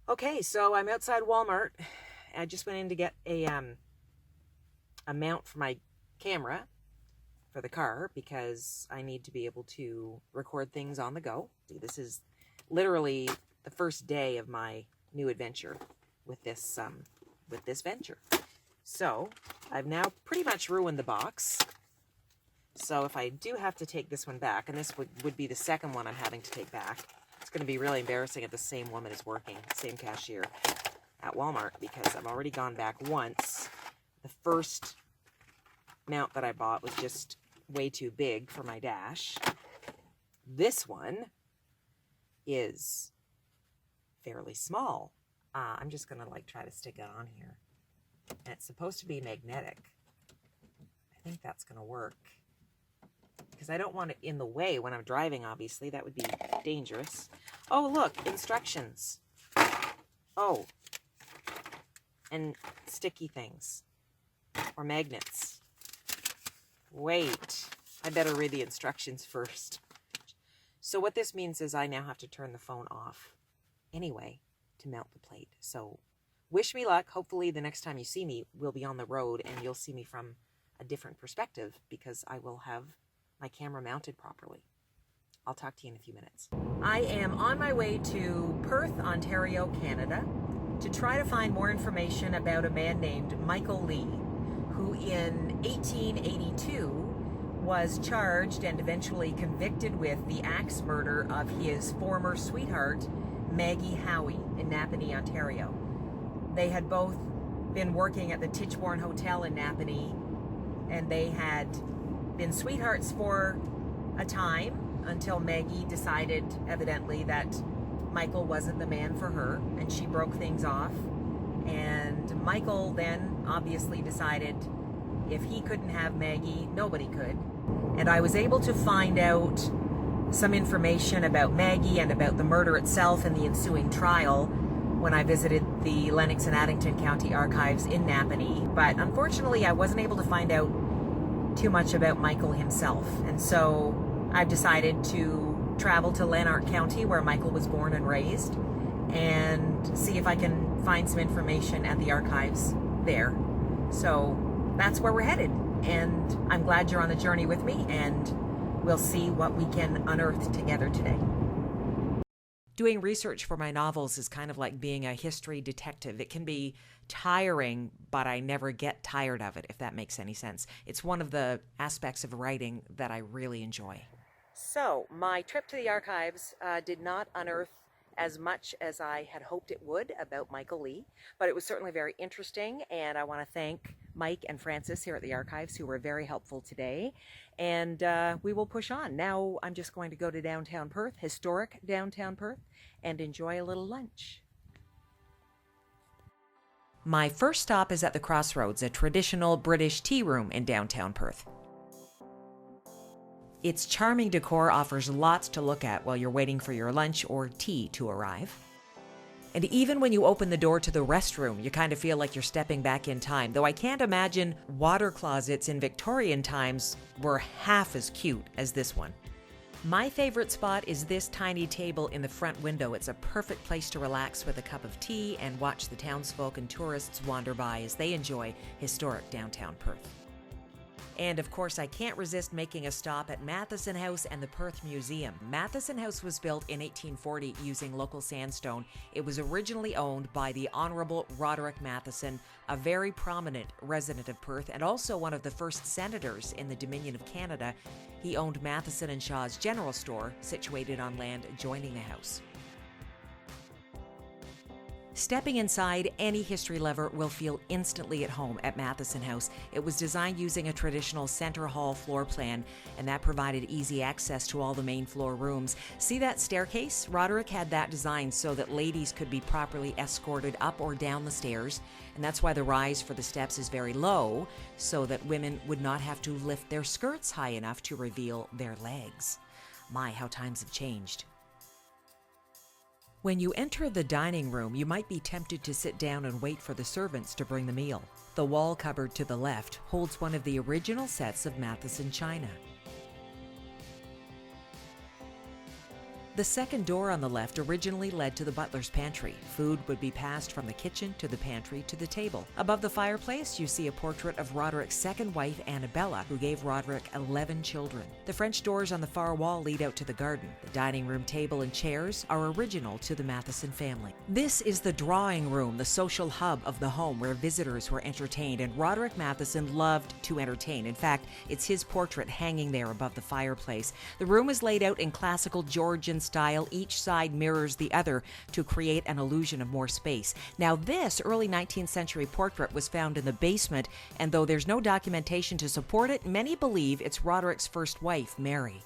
Okay, so I'm outside Walmart. I just went in to get a mount for my camera for the car because I need to be able to record things on the go. See, this is literally the first day of my new adventure with this venture. So I've now pretty much ruined the box. So if I do have to take this one back, and this would be the second one I'm having to take back, it's going to be really embarrassing if the same woman is working, same cashier at Walmart, because I've already gone back once. The first mount that I bought was just way too big for my dash. This one is fairly small. I'm just going to try to stick it on here. And it's supposed to be magnetic. I think that's going to work. Because I don't want it in the way when I'm driving, obviously. That would be dangerous. Oh, look, instructions. Oh, and sticky things. Or magnets. Wait, I better read the instructions first. So what this means is I now have to turn the phone off anyway to mount the plate. So wish me luck. Hopefully the next time you see me, we'll be on the road and you'll see me from a different perspective because I will have my camera mounted properly. I'll talk to you in a few minutes. I am on my way to Perth, Ontario, Canada, to try to find more information about a man named Michael Lee, who in 1882 was charged and eventually convicted with the axe murder of his former sweetheart, Maggie Howie, in Napanee, Ontario. They had both been working at the Tichborne Hotel in Napanee, and they had been sweethearts for a time until Maggie decided, evidently, that Michael wasn't the man for her, and she broke things off. And Michael then obviously decided if he couldn't have Maggie, nobody could. And I was able to find out some information about Maggie and about the murder itself and the ensuing trial when I visited the Lennox and Addington County Archives in Napanee. But unfortunately, I wasn't able to find out too much about Michael himself. And so I've decided to travel to Lanark County, where Michael was born and raised, and see if I can find some information at the archives there. So that's where we're headed. And I'm glad you're on the journey with me, and we'll see what we can unearth together today. Doing research for my novels is kind of like being a history detective. It can be tiring, but I never get tired of it, if that makes any sense. It's one of the aspects of writing that I really enjoy. So, my trip to the archives did not unearth as much as I had hoped it would about Michael Lee, but it was certainly very interesting, and I want to thank Mike and Francis here at the archives who were very helpful today, and we will push on. Now I'm just going to go to downtown Perth, historic downtown Perth, and enjoy a little lunch. My first stop is at the Crossroads, a traditional British tea room in downtown Perth. Its charming decor offers lots to look at while you're waiting for your lunch or tea to arrive. And even when you open the door to the restroom, you kind of feel like you're stepping back in time, though I can't imagine water closets in Victorian times were half as cute as this one. My favorite spot is this tiny table in the front window. It's a perfect place to relax with a cup of tea and watch the townsfolk and tourists wander by as they enjoy historic downtown Perth. And of course, I can't resist making a stop at Matheson House and the Perth Museum. Matheson House was built in 1840 using local sandstone. It was originally owned by the Honorable Roderick Matheson, a very prominent resident of Perth and also one of the first senators in the Dominion of Canada. He owned Matheson and Shaw's General Store, situated on land adjoining the house. Stepping inside, any history lover will feel instantly at home at Matheson House. It was designed using a traditional center hall floor plan, and that provided easy access to all the main floor rooms. See that staircase? Roderick had that designed so that ladies could be properly escorted up or down the stairs, and that's why the rise for the steps is very low, so that women would not have to lift their skirts high enough to reveal their legs. My, how times have changed. When you enter the dining room, you might be tempted to sit down and wait for the servants to bring the meal. The wall cupboard to the left holds one of the original sets of Matheson china. The second door on the left originally led to the butler's pantry. Food would be passed from the kitchen to the pantry to the table. Above the fireplace, you see a portrait of Roderick's second wife, Annabella, who gave Roderick 11 children. The French doors on the far wall lead out to the garden. The dining room table and chairs are original to the Matheson family. This is the drawing room, the social hub of the home where visitors were entertained, and Roderick Matheson loved to entertain. In fact, it's his portrait hanging there above the fireplace. The room is laid out in classical Georgian style. Each side mirrors the other to create an illusion of more space. Now, this early 19th century portrait was found in the basement, and though there's no documentation to support it, many believe it's Roderick's first wife, Mary.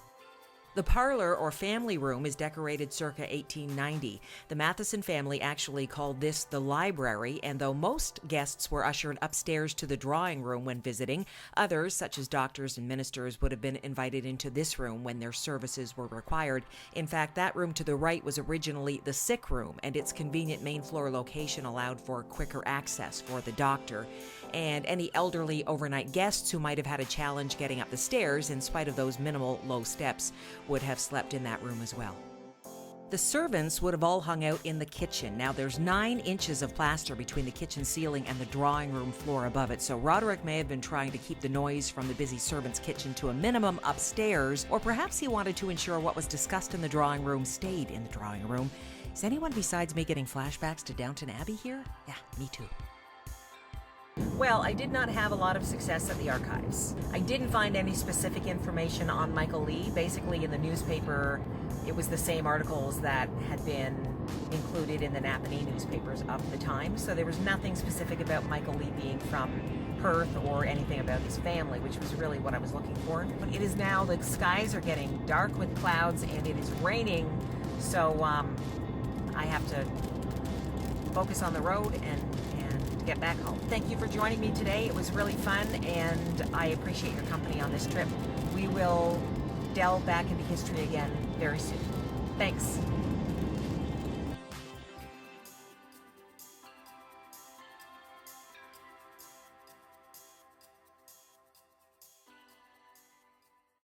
The parlor or family room is decorated circa 1890. The Matheson family actually called this the library, and though most guests were ushered upstairs to the drawing room when visiting, others, such as doctors and ministers, would have been invited into this room when their services were required. In fact, that room to the right was originally the sick room, and its convenient main floor location allowed for quicker access for the doctor and any elderly overnight guests who might have had a challenge getting up the stairs in spite of those minimal low steps would have slept in that room as well. The servants would have all hung out in the kitchen. Now, there's 9 inches of plaster between the kitchen ceiling and the drawing room floor above it, so Roderick may have been trying to keep the noise from the busy servants' kitchen to a minimum upstairs, or perhaps he wanted to ensure what was discussed in the drawing room stayed in the drawing room. Is anyone besides me getting flashbacks to Downton Abbey here? Yeah, me too. Well, I did not have a lot of success at the archives. I didn't find any specific information on Michael Lee. Basically, in the newspaper, it was the same articles that had been included in the Napanee newspapers of the time, so there was nothing specific about Michael Lee being from Perth or anything about his family, which was really what I was looking for. But it is now, the skies are getting dark with clouds and it is raining, so I have to focus on the road and get back home. Thank you for joining me today. It was really fun, and I appreciate your company on this trip. We will delve back into history again very soon. Thanks.